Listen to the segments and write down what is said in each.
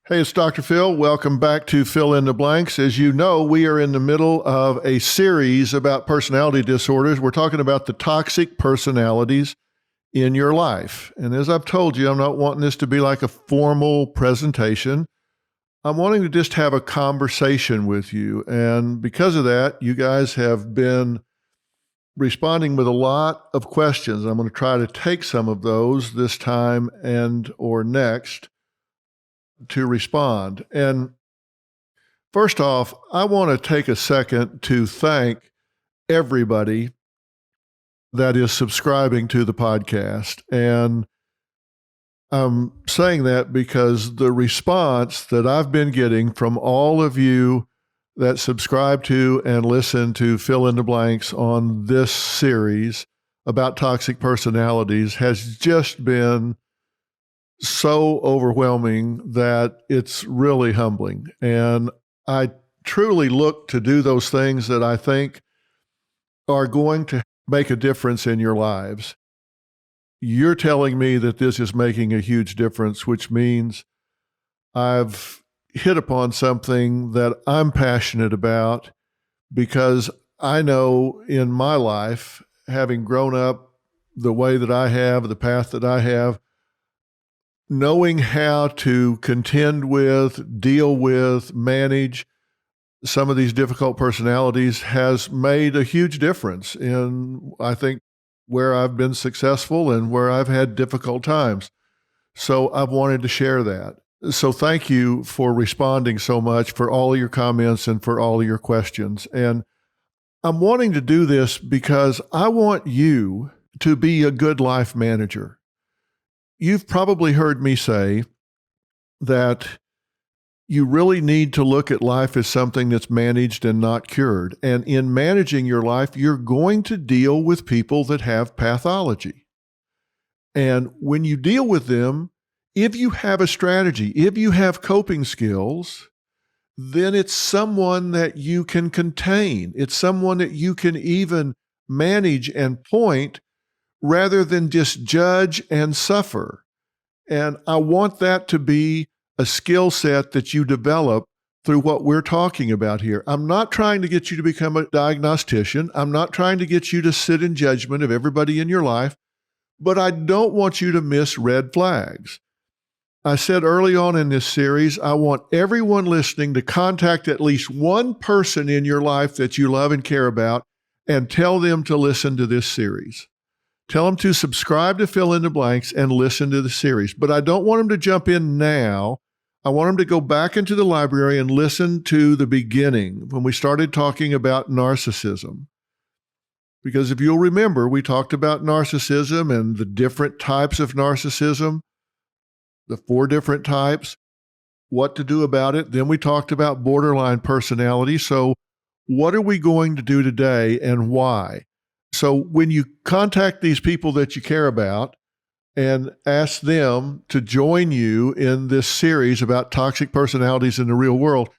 Hey, it's Dr. Phil. Welcome back to Fill in the Blanks. As you know, we are in the middle of a series about personality disorders. We're talking about the toxic personalities in your life. And as I've told you, I'm not wanting this to be like a formal presentation. I'm wanting to just have a conversation with you. And because of that, you guys have been responding with a lot of questions. I'm going to try to take some of those this time and or next to respond. And first off, I want to take a second to thank everybody that is subscribing to the podcast. And I'm saying that because the response that I've been getting from all of you that subscribe to and listen to Fill in the Blanks on this series about toxic personalities has just been so overwhelming that it's really humbling. And I truly look to do those things that I think are going to make a difference in your lives. You're telling me that this is making a huge difference, which means I've hit upon something that I'm passionate about, because I know in my life, having grown up the way that I have, the path that I have, knowing how to contend with, deal with, manage some of these difficult personalities has made a huge difference in, I think, where I've been successful and where I've had difficult times. So I've wanted to share that. So thank you for responding so much, for all of your comments and for all of your questions. And I'm wanting to do this because I want you to be a good life manager. You've probably heard me say that you really need to look at life as something that's managed and not cured. And in managing your life, you're going to deal with people that have pathology. And when you deal with them, if you have a strategy, if you have coping skills, then it's someone that you can contain. It's someone that you can even manage and point rather than just judge and suffer. And I want that to be a skill set that you develop through what we're talking about here. I'm not trying to get you to become a diagnostician. I'm not trying to get you to sit in judgment of everybody in your life, but I don't want you to miss red flags. I said early on in this series, I want everyone listening to contact at least one person in your life that you love and care about and tell them to listen to this series. Tell them to subscribe to Fill in the Blanks and listen to the series. But I don't want them to jump in now. I want them to go back into the library and listen to the beginning when we started talking about narcissism. Because if you'll remember, we talked about narcissism and the different types of narcissism, the 4 different types, what to do about it. Then we talked about borderline personality. So what are we going to do today and why? So when you contact these people that you care about and ask them to join you in this series about toxic personalities in the real world,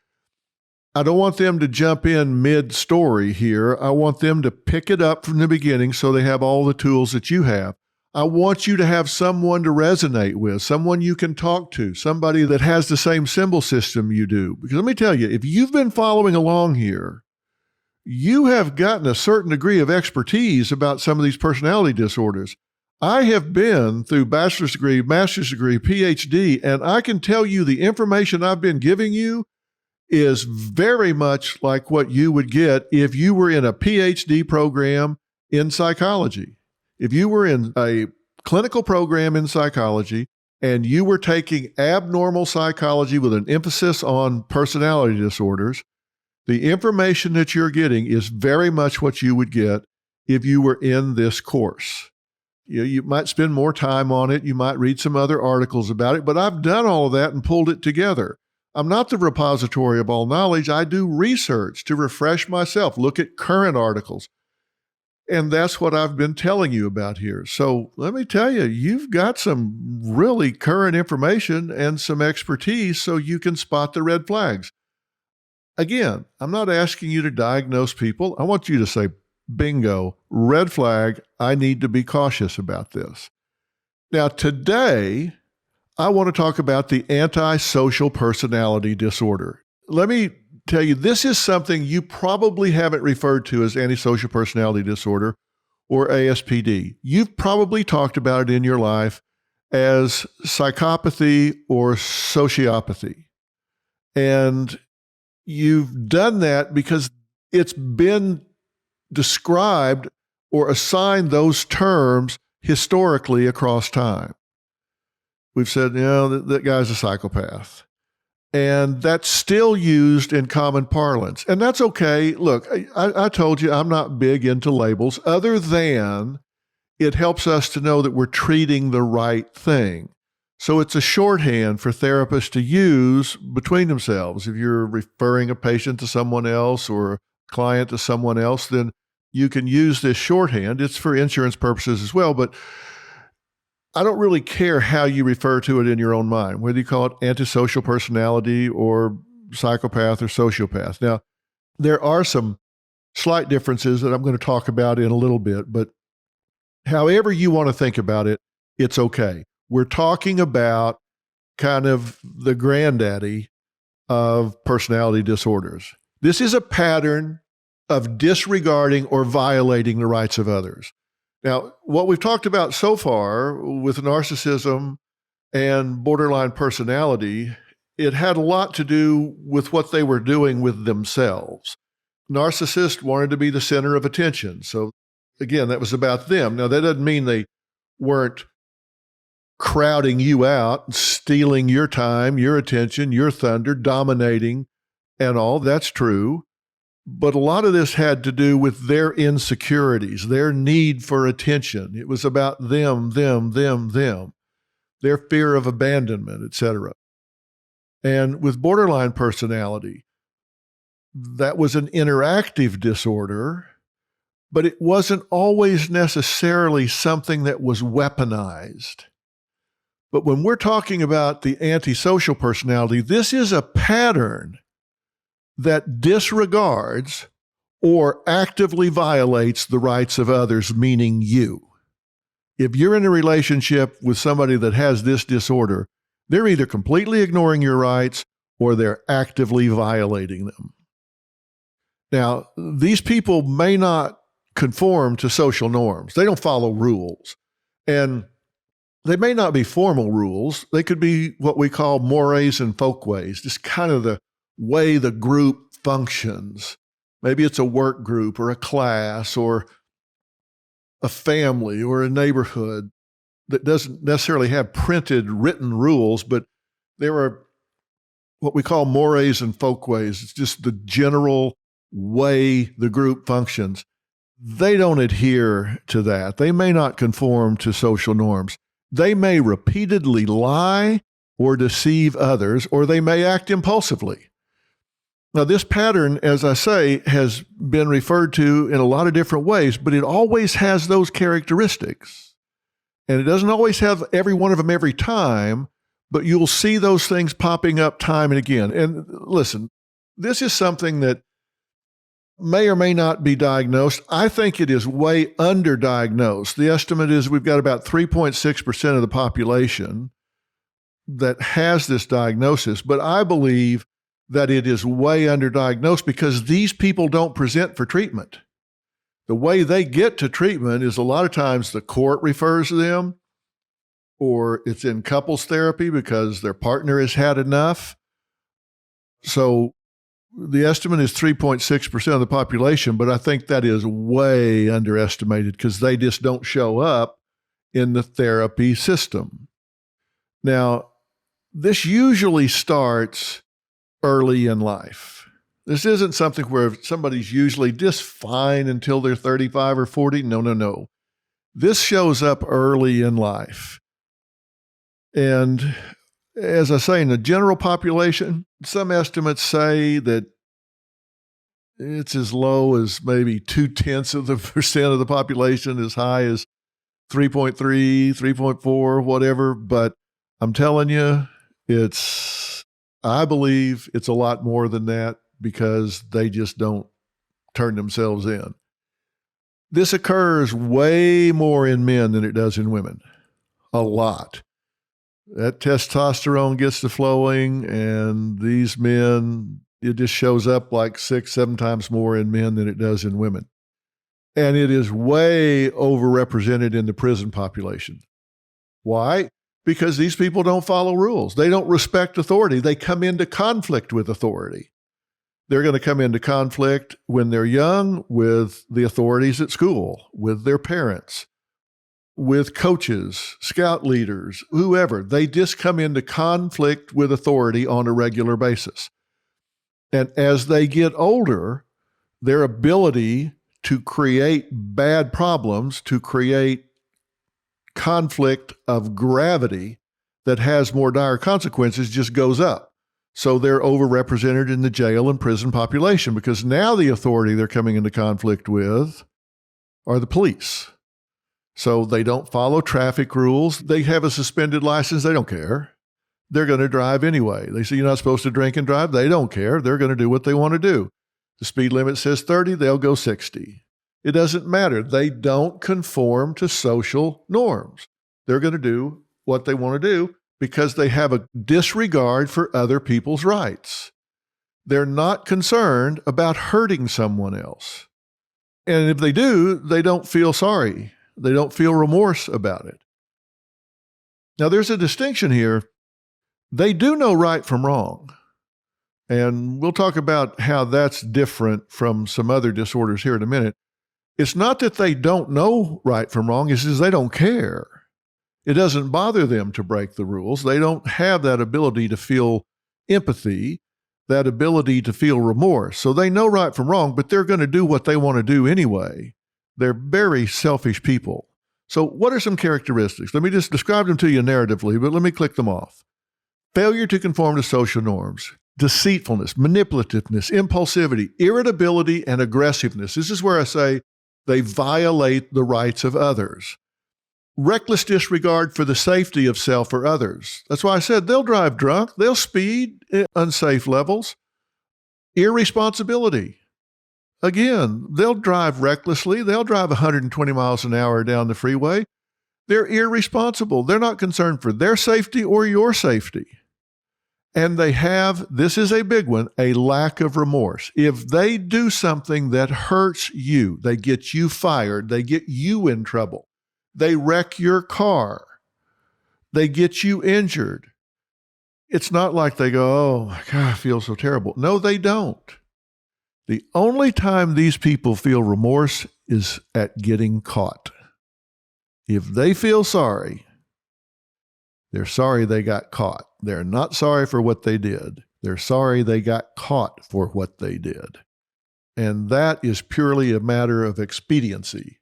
I don't want them to jump in mid-story here. I want them to pick it up from the beginning so they have all the tools that you have. I want you to have someone to resonate with, someone you can talk to, somebody that has the same symbol system you do. Because let me tell you, if you've been following along here, you have gotten a certain degree of expertise about some of these personality disorders. I have been through bachelor's degree, master's degree, PhD, and I can tell you the information I've been giving you is very much like what you would get if you were in a PhD program in psychology. If you were in a clinical program in psychology and you were taking abnormal psychology with an emphasis on personality disorders, the information that you're getting is very much what you would get if you were in this course. You might spend more time on it. You might read some other articles about it, but I've done all of that and pulled it together. I'm not the repository of all knowledge. I do research to refresh myself, look at current articles. And that's what I've been telling you about here. So let me tell you, you've got some really current information and some expertise so you can spot the red flags. Again, I'm not asking you to diagnose people. I want you to say, bingo, red flag, I need to be cautious about this. Now, today, I want to talk about the antisocial personality disorder. Let me tell you, this is something you probably haven't referred to as antisocial personality disorder or ASPD. You've probably talked about it in your life as psychopathy or sociopathy. And you've done that because it's been described or assigned those terms historically across time. We've said, that guy's a psychopath. And that's still used in common parlance. And that's okay. Look, I told you I'm not big into labels other than it helps us to know that we're treating the right thing. So it's a shorthand for therapists to use between themselves. If you're referring a patient to someone else or a client to someone else, then you can use this shorthand. It's for insurance purposes as well, but I don't really care how you refer to it in your own mind, whether you call it antisocial personality or psychopath or sociopath. Now, there are some slight differences that I'm going to talk about in a little bit, but however you want to think about it, it's okay. We're talking about kind of the granddaddy of personality disorders. This is a pattern of disregarding or violating the rights of others. Now, what we've talked about so far with narcissism and borderline personality, it had a lot to do with what they were doing with themselves. Narcissists wanted to be the center of attention. So again, that was about them. Now, that doesn't mean they weren't crowding you out, stealing your time, your attention, your thunder, dominating and all. That's true. But a lot of this had to do with their insecurities, their need for attention. It was about them, their fear of abandonment, etc. And with borderline personality, that was an interactive disorder, but it wasn't always necessarily something that was weaponized. But when we're talking about the antisocial personality, this is a pattern that disregards or actively violates the rights of others, meaning you. If you're in a relationship with somebody that has this disorder, they're either completely ignoring your rights or they're actively violating them. Now, these people may not conform to social norms. They don't follow rules. And they may not be formal rules. They could be what we call mores and folkways, just kind of the way the group functions. Maybe it's a work group or a class or a family or a neighborhood that doesn't necessarily have printed written rules, but there are what we call mores and folkways. It's just the general way the group functions. They don't adhere to that. They may not conform to social norms. They may repeatedly lie or deceive others, or they may act impulsively. Now, this pattern, as I say, has been referred to in a lot of different ways, but it always has those characteristics. And it doesn't always have every one of them every time, but you'll see those things popping up time and again. And listen, this is something that may or may not be diagnosed. I think it is way underdiagnosed. The estimate is we've got about 3.6% of the population that has this diagnosis, but I believe that it is way underdiagnosed because these people don't present for treatment. The way they get to treatment is a lot of times the court refers them, or it's in couples therapy because their partner has had enough. So the estimate is 3.6% of the population, but I think that is way underestimated because they just don't show up in the therapy system. Now, this usually starts early in life. This isn't something where somebody's usually just fine until they're 35 or 40. No. This shows up early in life. And as I say, in the general population, some estimates say that it's as low as maybe 0.2% of the population, as high as 3.3, 3.4, whatever. But I'm telling you, I believe it's a lot more than that because they just don't turn themselves in. This occurs way more in men than it does in women. A lot. That testosterone gets to flowing, and these men, it just shows up like 6, 7 times more in men than it does in women. And it is way overrepresented in the prison population. Why? Because these people don't follow rules. They don't respect authority. They come into conflict with authority. They're going to come into conflict when they're young with the authorities at school, with their parents, with coaches, scout leaders, whoever. They just come into conflict with authority on a regular basis. And as they get older, their ability to create bad problems, to create conflict of gravity that has more dire consequences just goes up. So they're overrepresented in the jail and prison population because now the authority they're coming into conflict with are the police. So they don't follow traffic rules. They have a suspended license. They don't care. They're going to drive anyway. They say you're not supposed to drink and drive. They don't care. They're going to do what they want to do. The speed limit says 30. They'll go 60. It doesn't matter. They don't conform to social norms. They're going to do what they want to do because they have a disregard for other people's rights. They're not concerned about hurting someone else. And if they do, they don't feel sorry. They don't feel remorse about it. Now, there's a distinction here. They do know right from wrong. And we'll talk about how that's different from some other disorders here in a minute. It's not that they don't know right from wrong, it's just they don't care. It doesn't bother them to break the rules. They don't have that ability to feel empathy, that ability to feel remorse. So they know right from wrong, but they're going to do what they want to do anyway. They're very selfish people. So what are some characteristics? Let me just describe them to you narratively, but let me click them off. Failure to conform to social norms, deceitfulness, manipulativeness, impulsivity, irritability, and aggressiveness. This is where I say they violate the rights of others. Reckless disregard for the safety of self or others. That's why I said they'll drive drunk, they'll speed at unsafe levels. Irresponsibility. Again, they'll drive recklessly. They'll drive 120 miles an hour down the freeway. They're irresponsible. They're not concerned for their safety or your safety. And they have, this is a big one, a lack of remorse. If they do something that hurts you, they get you fired, they get you in trouble, they wreck your car, they get you injured. It's not like they go, oh my God, I feel so terrible. No, they don't. The only time these people feel remorse is at getting caught. If they feel sorry, they're sorry they got caught. They're not sorry for what they did. They're sorry they got caught for what they did. And that is purely a matter of expediency.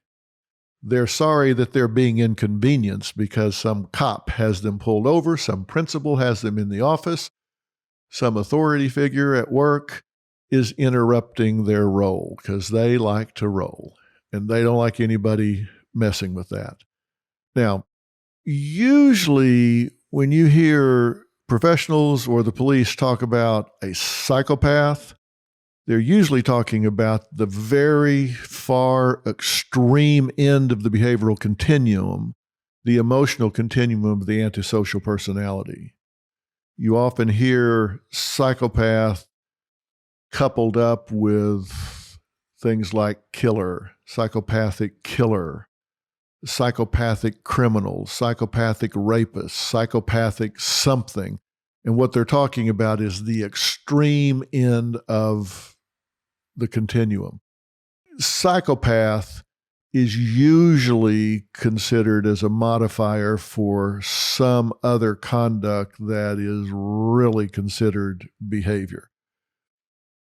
They're sorry that they're being inconvenienced because some cop has them pulled over, some principal has them in the office, some authority figure at work is interrupting their role because they like to roll and they don't like anybody messing with that. Now, usually when you hear professionals or the police talk about a psychopath, they're usually talking about the very far extreme end of the behavioral continuum, the emotional continuum of the antisocial personality. You often hear psychopath coupled up with things like killer, psychopathic killer, psychopathic criminals, psychopathic rapists, psychopathic something. And what they're talking about is the extreme end of the continuum. Psychopath is usually considered as a modifier for some other conduct that is really considered behavior.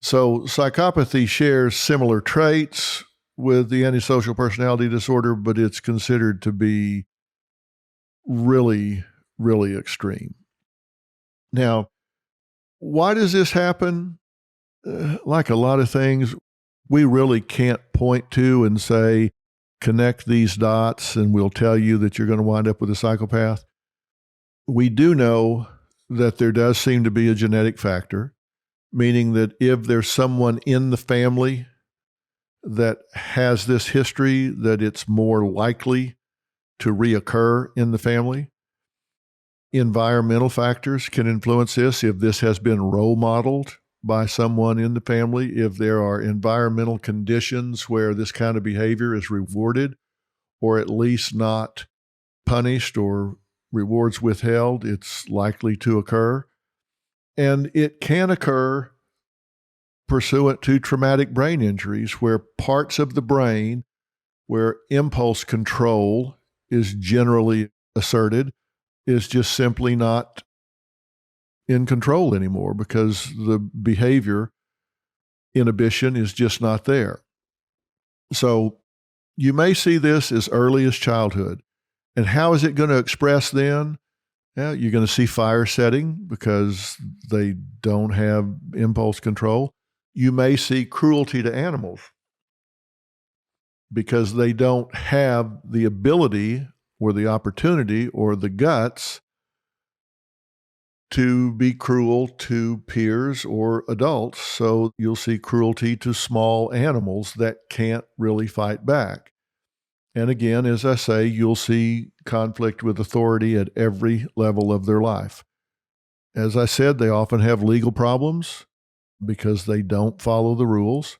So psychopathy shares similar traits with the antisocial personality disorder, but it's considered to be really, really extreme. Now, why does this happen? Like a lot of things, we really can't point to and say, connect these dots and we'll tell you that you're going to wind up with a psychopath. We do know that there does seem to be a genetic factor, meaning that if there's someone in the family that has this history, that it's more likely to reoccur in the family. Environmental factors can influence this. If this has been role modeled by someone in the family, if there are environmental conditions where this kind of behavior is rewarded or at least not punished or rewards withheld, it's likely to occur. And it can occur pursuant to traumatic brain injuries where parts of the brain where impulse control is generally asserted is just simply not in control anymore because the behavior inhibition is just not there. So you may see this as early as childhood. And how is it going to express then? Well, you're going to see fire setting because they don't have impulse control. You may see cruelty to animals because they don't have the ability or the opportunity or the guts to be cruel to peers or adults. So you'll see cruelty to small animals that can't really fight back. And again, as I say, you'll see conflict with authority at every level of their life. As I said, they often have legal problems because they don't follow the rules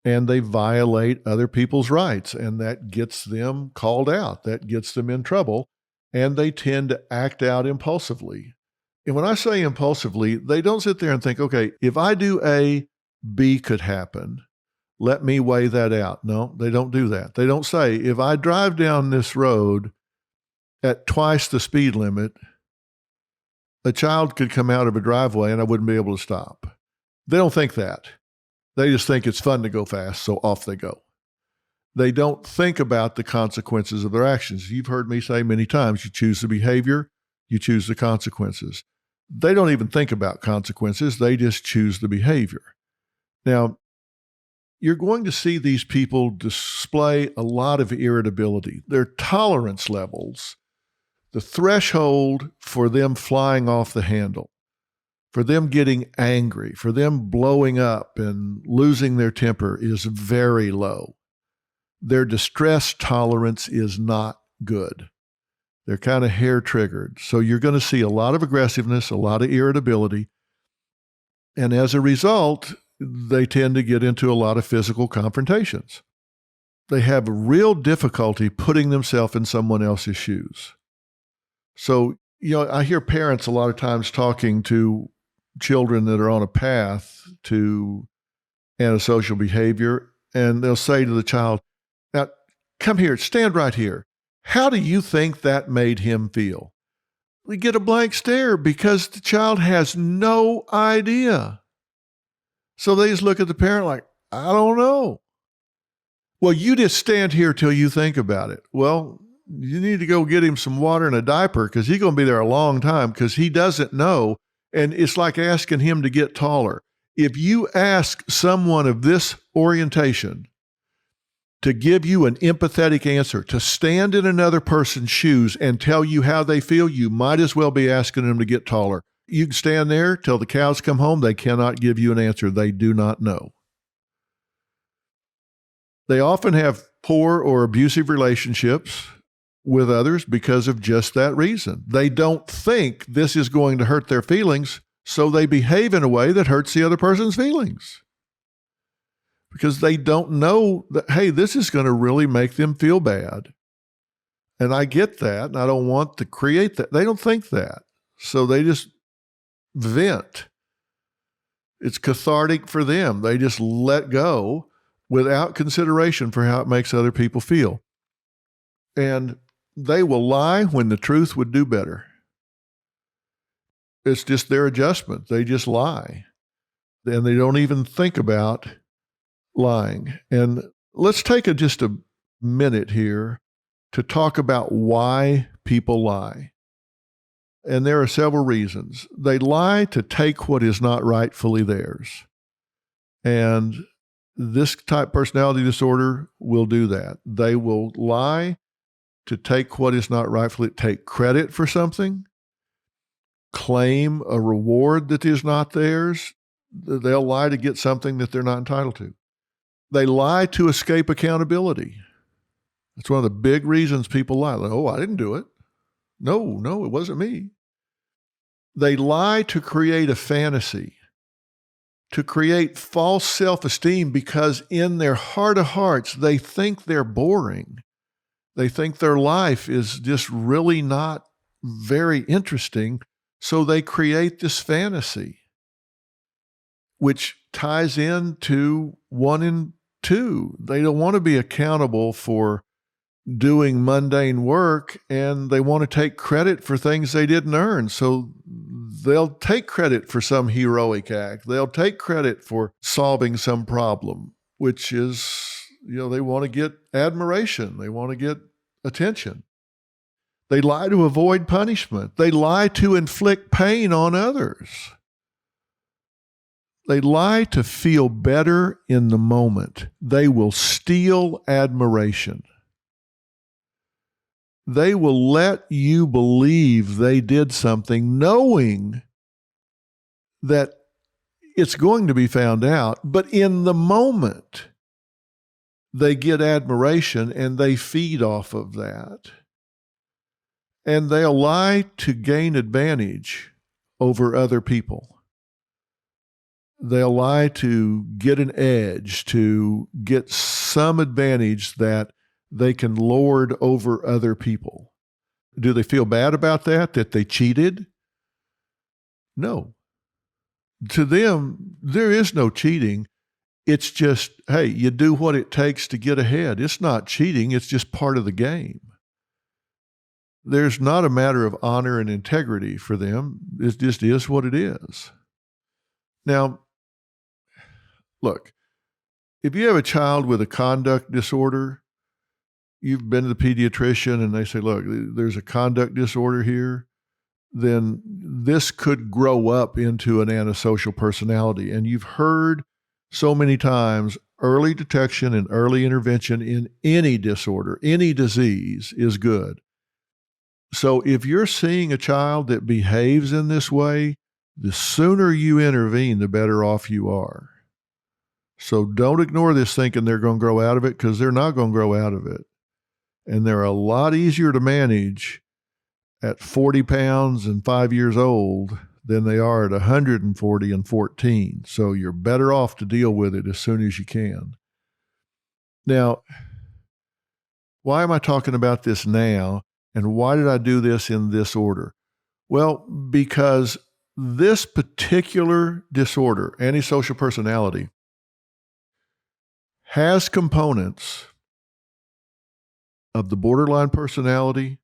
and they violate other people's rights. And that gets them called out. That gets them in trouble. And they tend to act out impulsively. And when I say impulsively, they don't sit there and think, okay, if I do A, B could happen. Let me weigh that out. No, they don't do that. They don't say, if I drive down this road at twice the speed limit, a child could come out of a driveway and I wouldn't be able to stop. They don't think that. They just think it's fun to go fast, so off they go. They don't think about the consequences of their actions. You've heard me say many times, you choose the behavior, you choose the consequences. They don't even think about consequences. They just choose the behavior. Now, you're going to see these people display a lot of irritability. Their tolerance levels, the threshold for them flying off the handle, for them getting angry, for them blowing up and losing their temper is very low. Their distress tolerance is not good. They're kind of hair-triggered. So you're going to see a lot of aggressiveness, a lot of irritability. And as a result, they tend to get into a lot of physical confrontations. They have real difficulty putting themselves in someone else's shoes. So, I hear parents a lot of times talking to children that are on a path to antisocial behavior, and they'll say to the child, now, come here, stand right here. How do you think that made him feel? We get a blank stare because the child has no idea. So they just look at the parent like, I don't know. Well, you just stand here till you think about it. Well, you need to go get him some water and a diaper because he's going to be there a long time because he doesn't know. And it's like asking him to get taller. If you ask someone of this orientation to give you an empathetic answer, to stand in another person's shoes and tell you how they feel, you might as well be asking them to get taller. You can stand there till the cows come home. They cannot give you an answer. They do not know. They often have poor or abusive relationships with others because of just that reason. They don't think this is going to hurt their feelings, so they behave in a way that hurts the other person's feelings. Because they don't know that, hey, this is going to really make them feel bad. And I get that, and I don't want to create that. They don't think that. So they just vent. It's cathartic for them. They just let go without consideration for how it makes other people feel. And they will lie when the truth would do better. It's just their adjustment. They just lie. And they don't even think about lying. And let's take just a minute here to talk about why people lie. And there are several reasons. They lie to take what is not rightfully theirs. And this type personality disorder will do that. They will lie to take what is not rightfully, take credit for something, claim a reward that is not theirs. They'll lie to get something that they're not entitled to. They lie to escape accountability. That's one of the big reasons people lie. Like, oh, I didn't do it. No, it wasn't me. They lie to create a fantasy, to create false self-esteem, because in their heart of hearts, they think they're boring. They think their life is just really not very interesting. So they create this fantasy, which ties into 1 and 2. They don't want to be accountable for doing mundane work, and they want to take credit for things they didn't earn. So they'll take credit for some heroic act. They'll take credit for solving some problem, which is, they want to get admiration. They want to get attention. They lie to avoid punishment. They lie to inflict pain on others. They lie to feel better in the moment. They will steal admiration. They will let you believe they did something knowing that it's going to be found out, but in the moment, they get admiration and they feed off of that. And they'll lie to gain advantage over other people. They'll lie to get an edge, to get some advantage that they can lord over other people. Do they feel bad about that they cheated? No. To them, there is no cheating. It's just, hey, you do what it takes to get ahead. It's not cheating. It's just part of the game. There's not a matter of honor and integrity for them. It just is what it is. Now, look, if you have a child with a conduct disorder, you've been to the pediatrician and they say, look, there's a conduct disorder here, then this could grow up into an antisocial personality. And you've heard so many times, early detection and early intervention in any disorder, any disease is good. So if you're seeing a child that behaves in this way, the sooner you intervene, the better off you are. So don't ignore this thinking they're going to grow out of it, because they're not going to grow out of it. And they're a lot easier to manage at 40 pounds and 5 years old than they are at 140 and 14. So you're better off to deal with it as soon as you can. Now, why am I talking about this now? And why did I do this in this order? Well, because this particular disorder, antisocial personality, has components of the borderline personality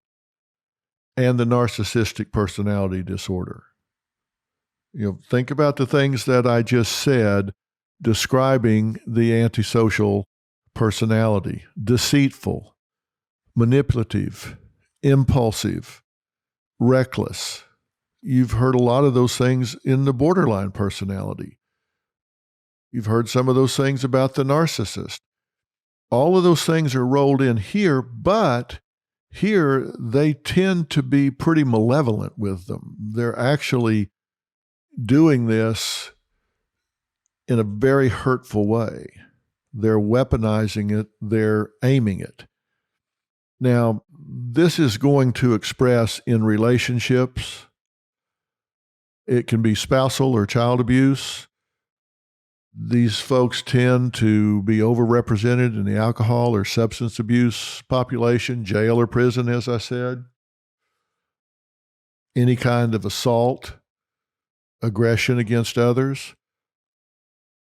and the narcissistic personality disorder. Think about the things that I just said describing the antisocial personality: deceitful, manipulative, impulsive, reckless. You've heard a lot of those things in the borderline personality. You've heard some of those things about the narcissist. All of those things are rolled in here, but here they tend to be pretty malevolent with them. They're actually doing this in a very hurtful way. They're weaponizing it. They're aiming it. Now, this is going to express in relationships. It can be spousal or child abuse. These folks tend to be overrepresented in the alcohol or substance abuse population, jail or prison, as I said. Any kind of assault, aggression against others.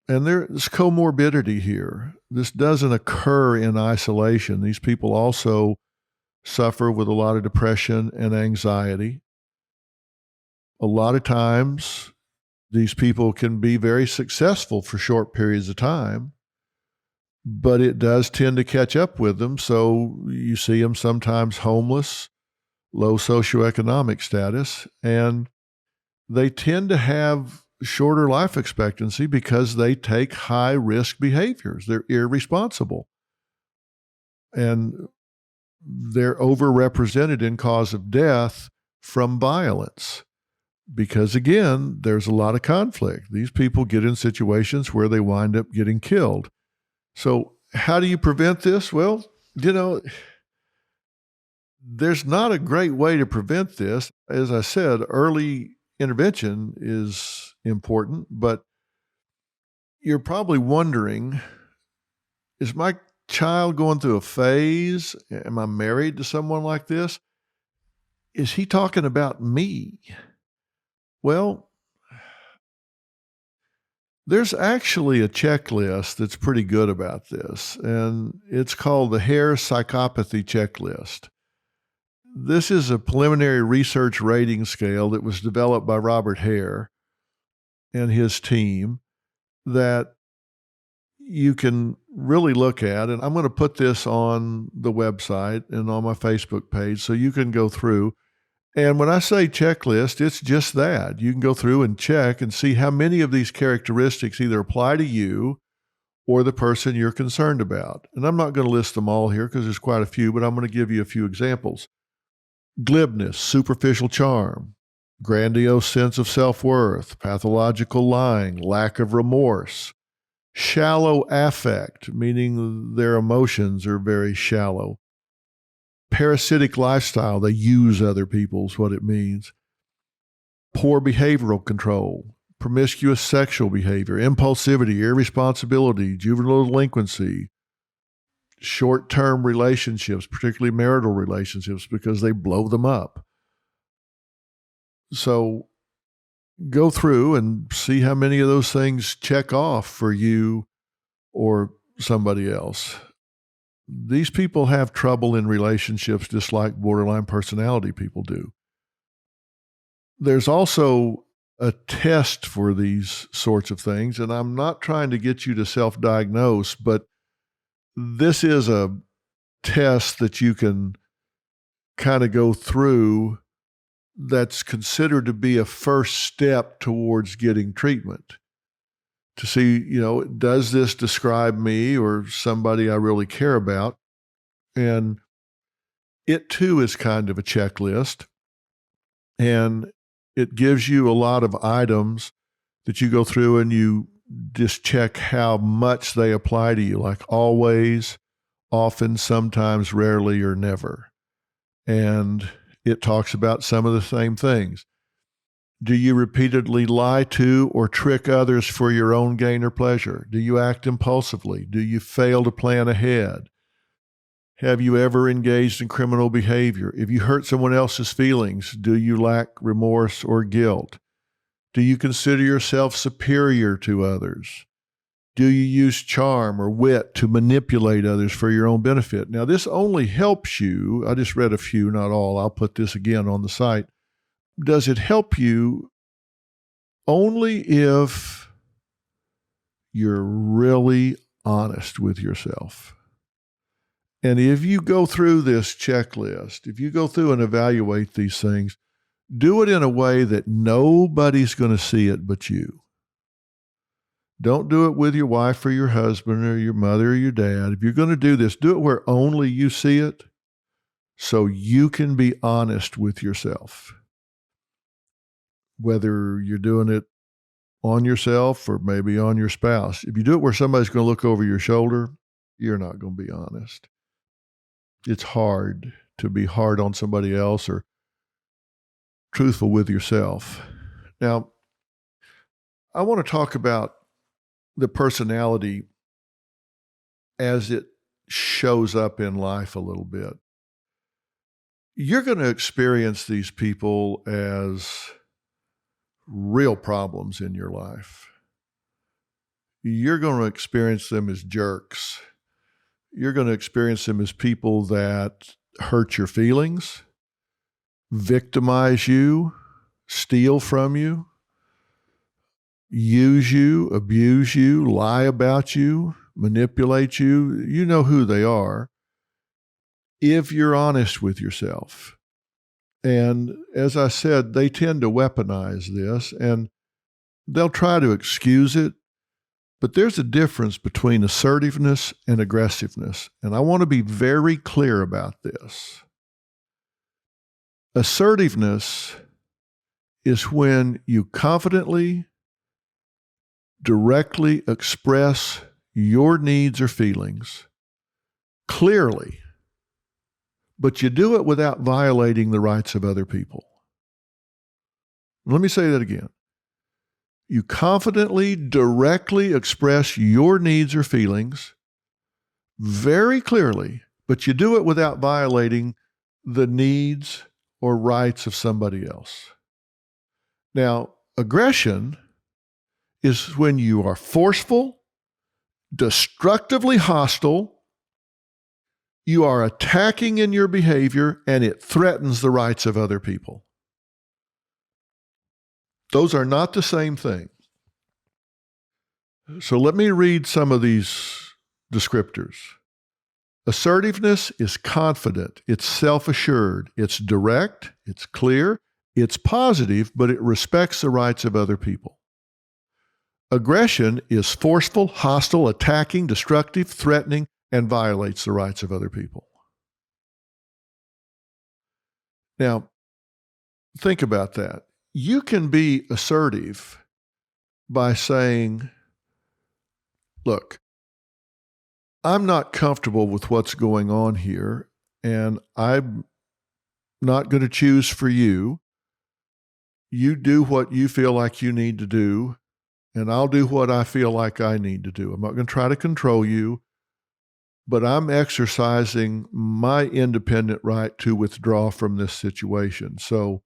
And there's comorbidity here. This doesn't occur in isolation. These people also suffer with a lot of depression and anxiety. A lot of times, these people can be very successful for short periods of time, but it does tend to catch up with them. So you see them sometimes homeless, low socioeconomic status, and they tend to have shorter life expectancy because they take high-risk behaviors. They're irresponsible. And they're overrepresented in cause of death from violence. Because again, there's a lot of conflict. These people get in situations where they wind up getting killed. So how do you prevent this? Well, there's not a great way to prevent this. As I said, early intervention is important, but you're probably wondering, is my child going through a phase? Am I married to someone like this? Is he talking about me? Well, there's actually a checklist that's pretty good about this, and it's called the Hare Psychopathy Checklist. This is a preliminary research rating scale that was developed by Robert Hare and his team that you can really look at. And I'm going to put this on the website and on my Facebook page so you can go through. And when I say checklist, it's just that. You can go through and check and see how many of these characteristics either apply to you or the person you're concerned about. And I'm not going to list them all here because there's quite a few, but I'm going to give you a few examples. Glibness, superficial charm, grandiose sense of self-worth, pathological lying, lack of remorse, shallow affect, meaning their emotions are very shallow, parasitic lifestyle, they use other people is what it means, poor behavioral control, promiscuous sexual behavior, impulsivity, irresponsibility, juvenile delinquency, short-term relationships, particularly marital relationships, because they blow them up. So go through and see how many of those things check off for you or somebody else. These people have trouble in relationships just like borderline personality people do. There's also a test for these sorts of things, and I'm not trying to get you to self-diagnose, but this is a test that you can kind of go through that's considered to be a first step towards getting treatment to see, does this describe me or somebody I really care about? And it too is kind of a checklist, and it gives you a lot of items that you go through and you just check how much they apply to you, like always, often, sometimes, rarely, or never. And it talks about some of the same things. Do you repeatedly lie to or trick others for your own gain or pleasure? Do you act impulsively? Do you fail to plan ahead? Have you ever engaged in criminal behavior? If you hurt someone else's feelings, do you lack remorse or guilt? Do you consider yourself superior to others? Do you use charm or wit to manipulate others for your own benefit? Now, this only helps you. I just read a few, not all. I'll put this again on the site. Does it help you only if you're really honest with yourself? And if you go through this checklist, if you go through and evaluate these things, do it in a way that nobody's going to see it but you. Don't do it with your wife or your husband or your mother or your dad. If you're going to do this, do it where only you see it so you can be honest with yourself. Whether you're doing it on yourself or maybe on your spouse. If you do it where somebody's going to look over your shoulder, you're not going to be honest. It's hard to be hard on somebody else or truthful with yourself. Now, I want to talk about the personality as it shows up in life a little bit. You're going to experience these people as real problems in your life. You're going to experience them as jerks. You're going to experience them as people that hurt your feelings, victimize you, steal from you, use you, abuse you, lie about you, manipulate you. You know who they are if you're honest with yourself. And as I said, they tend to weaponize this and they'll try to excuse it. But there's a difference between assertiveness and aggressiveness. And I want to be very clear about this. Assertiveness is when you confidently, directly express your needs or feelings clearly, but you do it without violating the rights of other people. Let me say that again. You confidently, directly express your needs or feelings very clearly, but you do it without violating the needs or rights of somebody else. Now, aggression is when you are forceful, destructively hostile, you are attacking in your behavior, and it threatens the rights of other people. Those are not the same thing. So let me read some of these descriptors. Assertiveness is confident, it's self-assured, it's direct, it's clear, it's positive, but it respects the rights of other people. Aggression is forceful, hostile, attacking, destructive, threatening, and violates the rights of other people. Now, think about that. You can be assertive by saying, look, I'm not comfortable with what's going on here, and I'm not going to choose for you. You do what you feel like you need to do, and I'll do what I feel like I need to do. I'm not going to try to control you, but I'm exercising my independent right to withdraw from this situation. So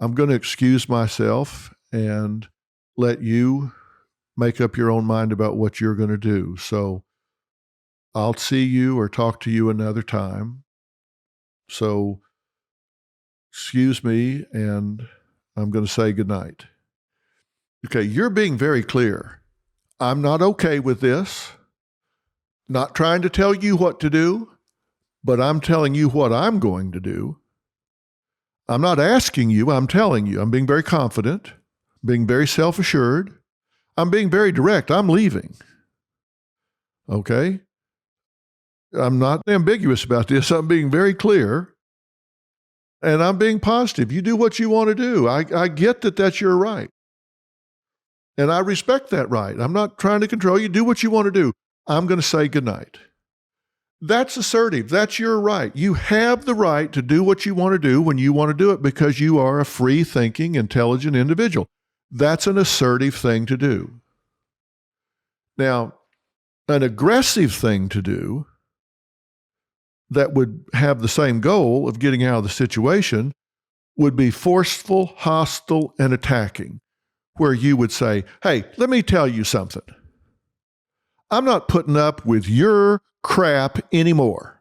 I'm going to excuse myself and let you make up your own mind about what you're going to do. So I'll see you or talk to you another time. So excuse me, and I'm going to say goodnight. Okay, you're being very clear. I'm not okay with this. Not trying to tell you what to do, but I'm telling you what I'm going to do. I'm not asking you, I'm telling you. I'm being very confident, being very self-assured. I'm being very direct. I'm leaving. Okay? I'm not ambiguous about this. I'm being very clear, and I'm being positive. You do what you want to do. I get that that's your right, and I respect that right. I'm not trying to control you. Do what you want to do. I'm going to say goodnight. That's assertive. That's your right. You have the right to do what you want to do when you want to do it because you are a free-thinking, intelligent individual. That's an assertive thing to do. Now, an aggressive thing to do that would have the same goal of getting out of the situation would be forceful, hostile, and attacking, where you would say, hey, let me tell you something. I'm not putting up with your crap anymore.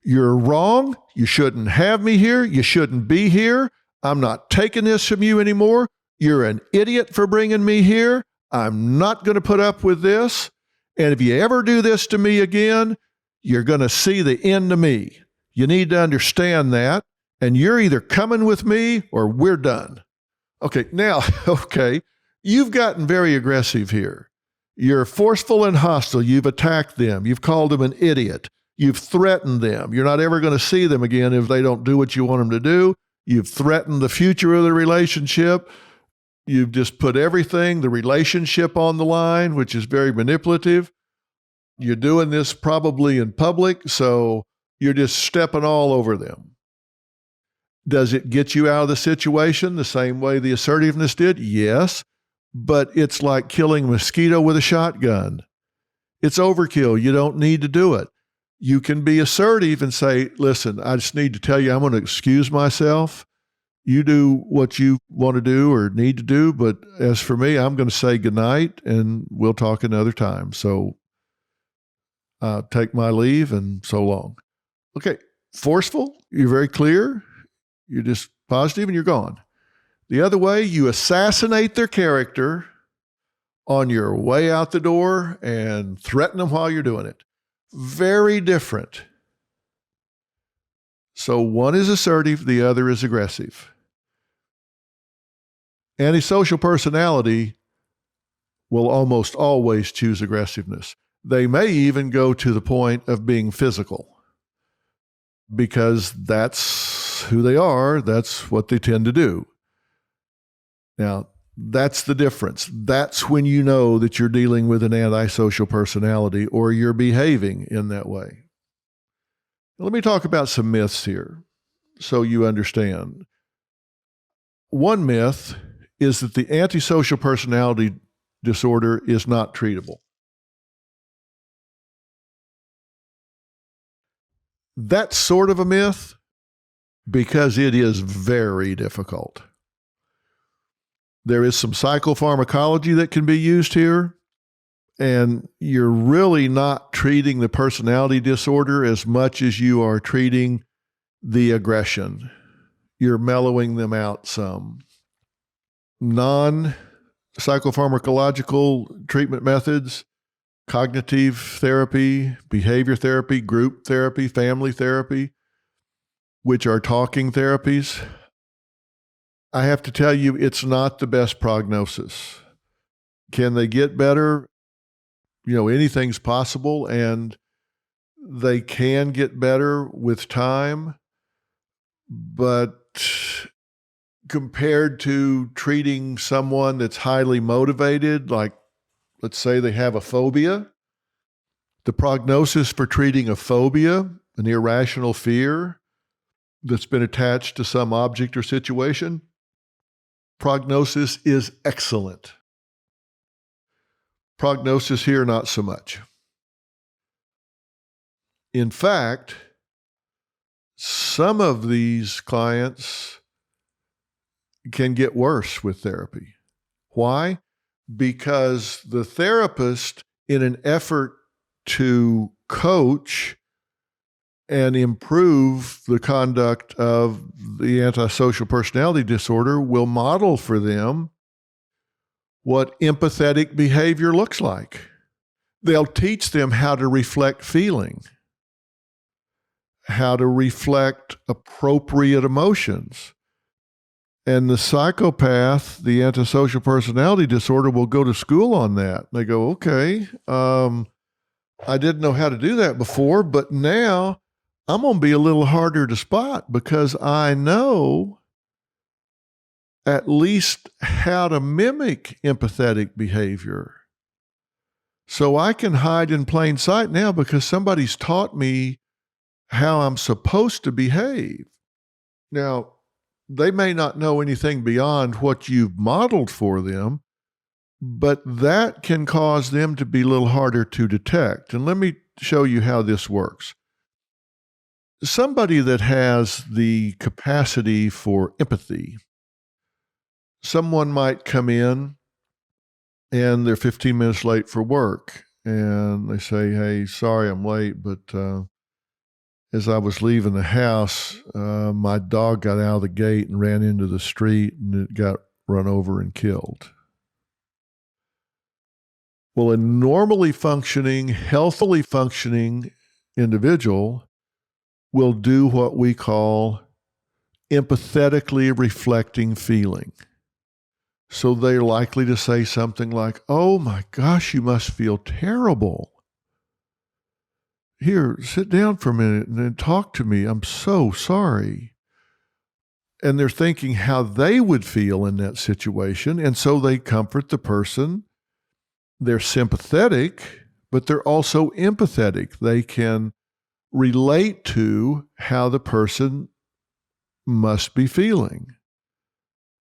You're wrong. You shouldn't have me here. You shouldn't be here. I'm not taking this from you anymore. You're an idiot for bringing me here. I'm not going to put up with this. And if you ever do this to me again, you're going to see the end of me. You need to understand that. And you're either coming with me or we're done. Okay, now, you've gotten very aggressive here. You're forceful and hostile. You've attacked them. You've called them an idiot. You've threatened them. You're not ever going to see them again if they don't do what you want them to do. You've threatened the future of the relationship. You've just put everything, the relationship on the line, which is very manipulative. You're doing this probably in public, so you're just stepping all over them. Does it get you out of the situation the same way the assertiveness did? Yes. But it's like killing a mosquito with a shotgun. It's overkill. You don't need to do it. You can be assertive and say, listen, I just need to tell you I'm going to excuse myself. You do what you want to do or need to do. But as for me, I'm going to say goodnight and we'll talk another time. So take my leave and so long. Okay. Forceful. You're very clear. You're just positive and you're gone. The other way, you assassinate their character on your way out the door and threaten them while you're doing it. Very different. So one is assertive, the other is aggressive. Antisocial personality will almost always choose aggressiveness. They may even go to the point of being physical because that's who they are. That's what they tend to do. Now, that's the difference. That's when you know that you're dealing with an antisocial personality or you're behaving in that way. Let me talk about some myths here so you understand. One myth is that the antisocial personality disorder is not treatable. That's sort of a myth because it is very difficult. There is some psychopharmacology that can be used here, and you're really not treating the personality disorder as much as you are treating the aggression. You're mellowing them out some. Non-psychopharmacological treatment methods, cognitive therapy, behavior therapy, group therapy, family therapy, which are talking therapies, I have to tell you, it's not the best prognosis. Can they get better? Anything's possible, and they can get better with time, but compared to treating someone that's highly motivated, like let's say they have a phobia, the prognosis for treating a phobia, an irrational fear that's been attached to some object or situation, prognosis is excellent. Prognosis here, not so much. In fact, some of these clients can get worse with therapy. Why? Because the therapist, in an effort to coach and improve the conduct of the antisocial personality disorder, will model for them what empathetic behavior looks like. They'll teach them how to reflect feeling, how to reflect appropriate emotions. And the psychopath, the antisocial personality disorder, will go to school on that. They go, okay, I didn't know how to do that before, but now I'm going to be a little harder to spot because I know at least how to mimic empathetic behavior. So I can hide in plain sight now because somebody's taught me how I'm supposed to behave. Now, they may not know anything beyond what you've modeled for them, but that can cause them to be a little harder to detect. And let me show you how this works. Somebody that has the capacity for empathy, someone might come in and they're 15 minutes late for work and they say, hey, sorry I'm late, but as I was leaving the house, my dog got out of the gate and ran into the street and it got run over and killed. Well, a normally functioning, healthily functioning individual will do what we call empathetically reflecting feeling. So they're likely to say something like, oh my gosh, you must feel terrible. Here, sit down for a minute and then talk to me. I'm so sorry. And they're thinking how they would feel in that situation. And so they comfort the person. They're sympathetic, but they're also empathetic. They can relate to how the person must be feeling.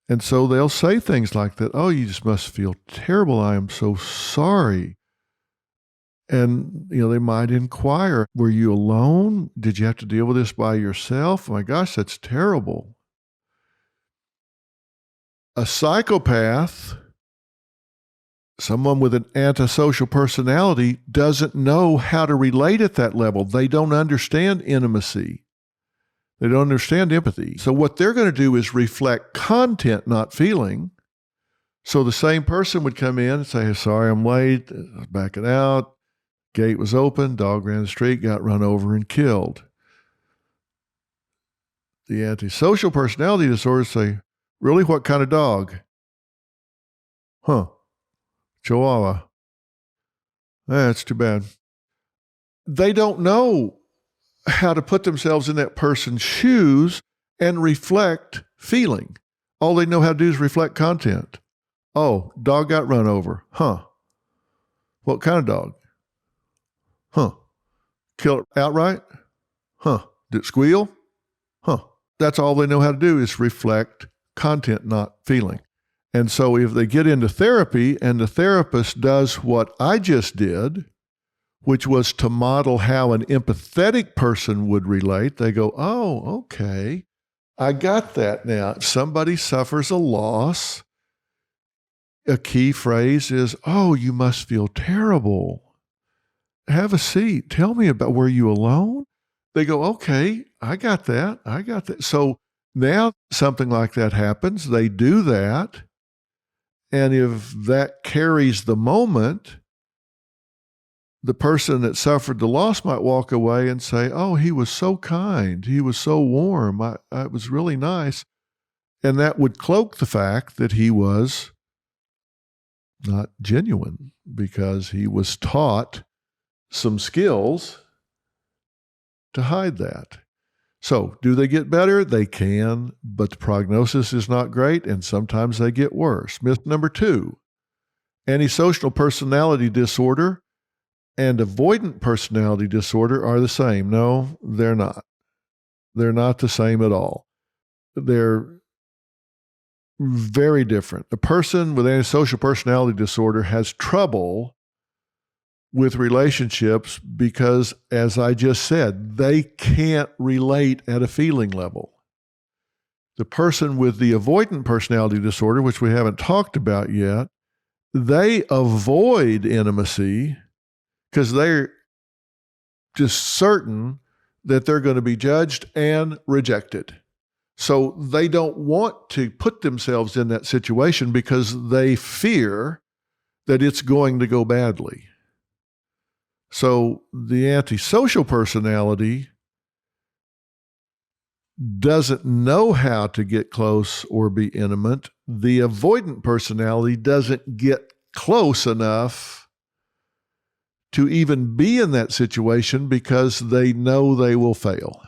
And so they'll say things like that. Oh, you just must feel terrible. I am so sorry. And, they might inquire, were you alone? Did you have to deal with this by yourself? Oh my gosh, that's terrible. A psychopath, someone with an antisocial personality, doesn't know how to relate at that level. They don't understand intimacy. They don't understand empathy. So what they're going to do is reflect content, not feeling. So the same person would come in and say, sorry, I'm late. I was backing out. Gate was open. Dog ran the street, got run over and killed. The antisocial personality disorders say, really, what kind of dog? Chihuahua. That's too bad. They don't know how to put themselves in that person's shoes and reflect feeling. All they know how to do is reflect content. Oh, dog got run over. What kind of dog? Kill it outright? Did it squeal? That's all they know how to do is reflect content, not feeling. And so if they get into therapy and the therapist does what I just did, which was to model how an empathetic person would relate, they go, oh, okay, I got that now. If somebody suffers a loss, a key phrase is, oh, you must feel terrible. Have a seat. Tell me about, were you alone? They go, okay, I got that. I got that. So now something like that happens. They do that. And if that carries the moment, the person that suffered the loss might walk away and say, oh, he was so kind. He was so warm. It was really nice. And that would cloak the fact that he was not genuine because he was taught some skills to hide that. So do they get better? They can, but the prognosis is not great, and sometimes they get worse. Myth number 2, antisocial personality disorder and avoidant personality disorder are the same. No, they're not. They're not the same at all. They're very different. A person with antisocial personality disorder has trouble with relationships because, as I just said, they can't relate at a feeling level. The person with the avoidant personality disorder, which we haven't talked about yet, they avoid intimacy because they're just certain that they're going to be judged and rejected. So they don't want to put themselves in that situation because they fear that it's going to go badly. So the antisocial personality doesn't know how to get close or be intimate. The avoidant personality doesn't get close enough to even be in that situation because they know they will fail.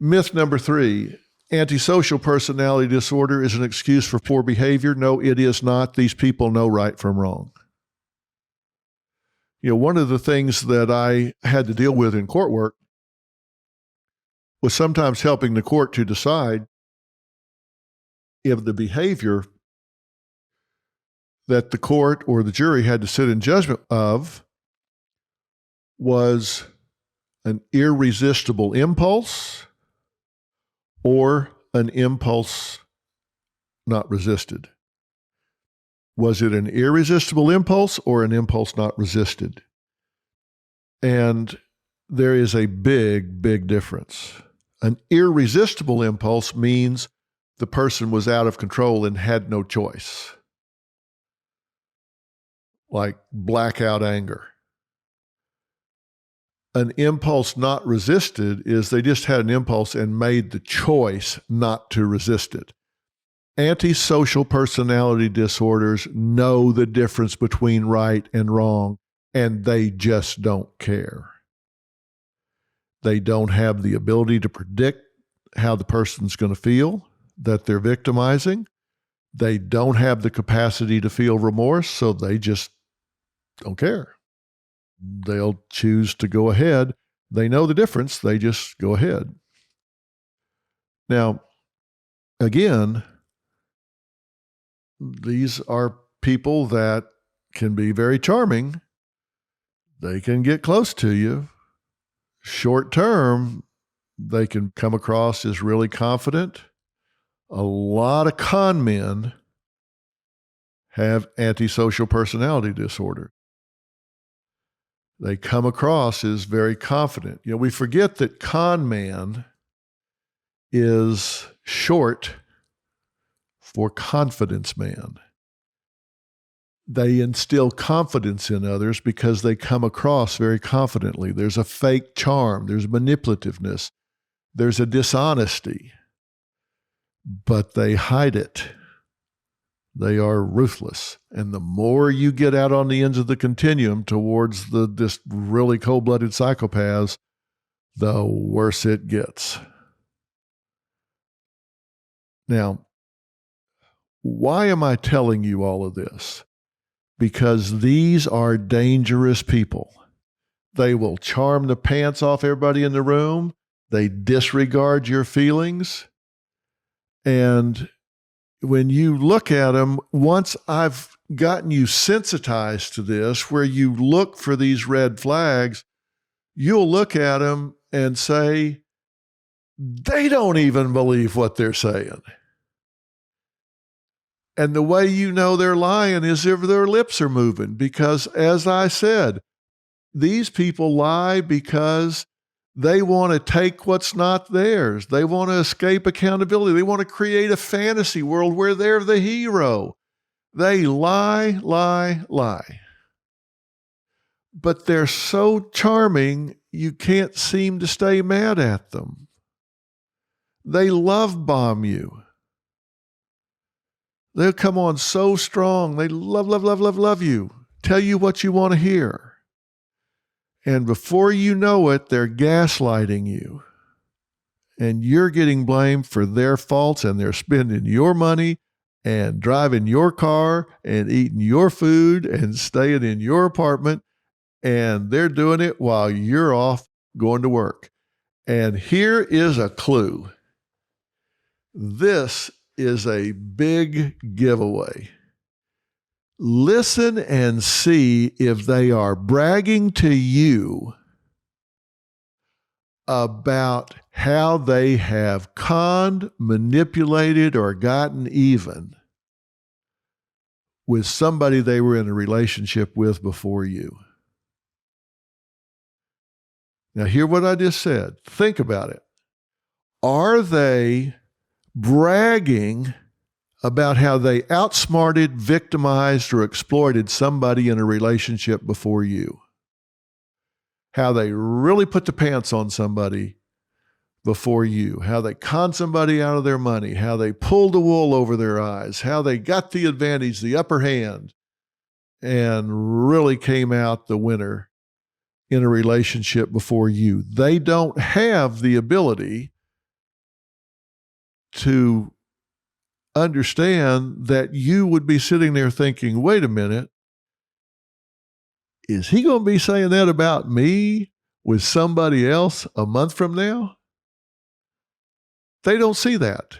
Myth number 3, antisocial personality disorder is an excuse for poor behavior. No, it is not. These people know right from wrong. You know, one of the things that I had to deal with in court work was sometimes helping the court to decide if the behavior that the court or the jury had to sit in judgment of was an irresistible impulse or an impulse not resisted. Was it an irresistible impulse or an impulse not resisted? And there is a big, big difference. An irresistible impulse means the person was out of control and had no choice, like blackout anger. An impulse not resisted is they just had an impulse and made the choice not to resist it. Antisocial personality disorders know the difference between right and wrong, and they just don't care. They don't have the ability to predict how the person's going to feel that they're victimizing. They don't have the capacity to feel remorse, so they just don't care. They'll choose to go ahead. They know the difference. They just go ahead. Now, again, these are people that can be very charming. They can get close to you. Short term, they can come across as really confident. A lot of con men have antisocial personality disorder. They come across as very confident. You know, we forget that con man is short for confidence man. They instill confidence in others because they come across very confidently. There's a fake charm. There's manipulativeness. There's a dishonesty, but they hide it. They are ruthless. And the more you get out on the ends of the continuum towards this really cold-blooded psychopaths, the worse it gets. Now, why am I telling you all of this? Because these are dangerous people. They will charm the pants off everybody in the room. They disregard your feelings. And when you look at them, once I've gotten you sensitized to this, where you look for these red flags, you'll look at them and say, they don't even believe what they're saying. And the way you know they're lying is if their lips are moving, because as I said, these people lie because they want to take what's not theirs. They want to escape accountability. They want to create a fantasy world where they're the hero. They lie, lie, lie. But they're so charming, you can't seem to stay mad at them. They love bomb you. They'll come on so strong. They love, love, love, love, love you. Tell you what you want to hear. And before you know it, they're gaslighting you. And you're getting blamed for their faults, and they're spending your money and driving your car and eating your food and staying in your apartment. And they're doing it while you're off going to work. And here is a clue. This is a big giveaway. Listen and see if they are bragging to you about how they have conned, manipulated, or gotten even with somebody they were in a relationship with before you. Now, hear what I just said. Think about it. Are they bragging about how they outsmarted, victimized, or exploited somebody in a relationship before you? How they really put the pants on somebody before you, how they conned somebody out of their money, how they pulled the wool over their eyes, how they got the advantage, the upper hand, and really came out the winner in a relationship before you. They don't have the ability to understand that you would be sitting there thinking, wait a minute, is he going to be saying that about me with somebody else a month from now? They don't see that.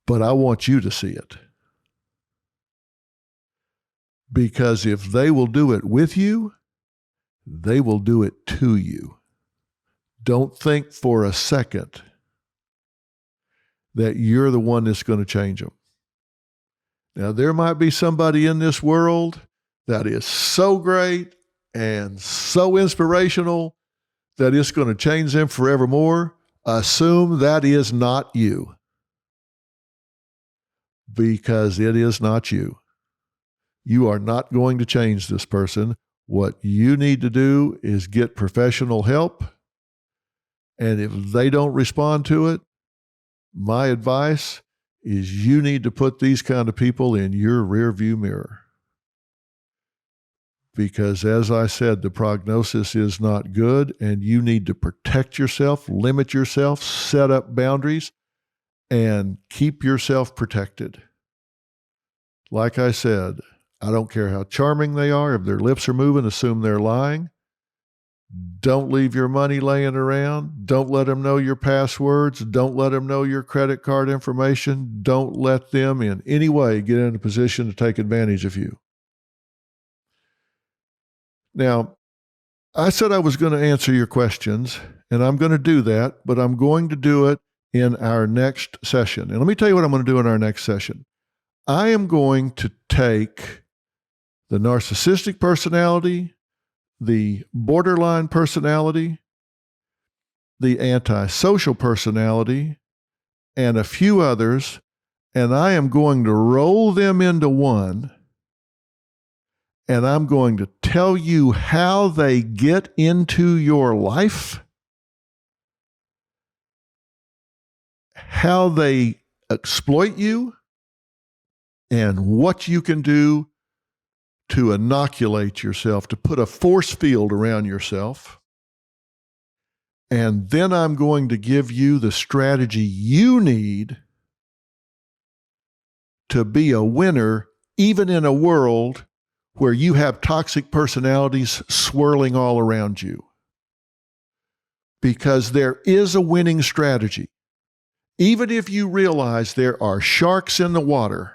But I want you to see it. Because if they will do it with you, they will do it to you. Don't think for a second that you're the one that's going to change them. Now, there might be somebody in this world that is so great and so inspirational that it's going to change them forevermore. Assume that is not you, because it is not you. You are not going to change this person. What you need to do is get professional help. And if they don't respond to it, my advice is you need to put these kind of people in your rearview mirror. Because as I said, the prognosis is not good, and you need to protect yourself, limit yourself, set up boundaries, and keep yourself protected. Like I said, I don't care how charming they are. If their lips are moving, assume they're lying. Don't leave your money laying around. Don't let them know your passwords. Don't let them know your credit card information. Don't let them in any way get in a position to take advantage of you. Now, I said I was going to answer your questions, and I'm going to do that, but I'm going to do it in our next session. And let me tell you what I'm going to do in our next session. I am going to take the narcissistic personality, the borderline personality, the antisocial personality, and a few others, and I am going to roll them into one, and I'm going to tell you how they get into your life, how they exploit you, and what you can do to inoculate yourself, to put a force field around yourself. And then I'm going to give you the strategy you need to be a winner, even in a world where you have toxic personalities swirling all around you. because there is a winning strategy. Even if you realize there are sharks in the water,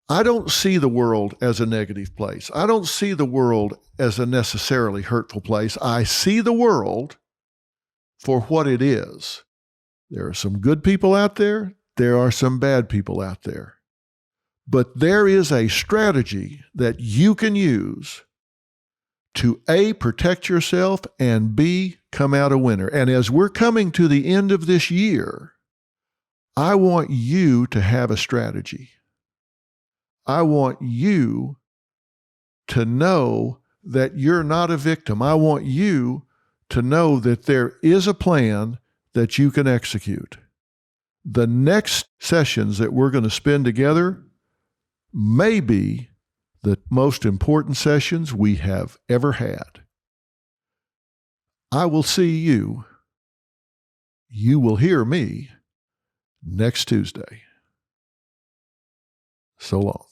I don't see the world as a negative place. I don't see the world as a necessarily hurtful place. I see the world for what it is. There are some good people out there. There are some bad people out there. But there is a strategy that you can use to A, protect yourself, and B, come out a winner. And as we're coming to the end of this year, I want you to have a strategy. I want you to know that you're not a victim. I want you to know that there is a plan that you can execute. The next sessions that we're going to spend together may be the most important sessions we have ever had. I will see you. You will hear me next Tuesday. So long.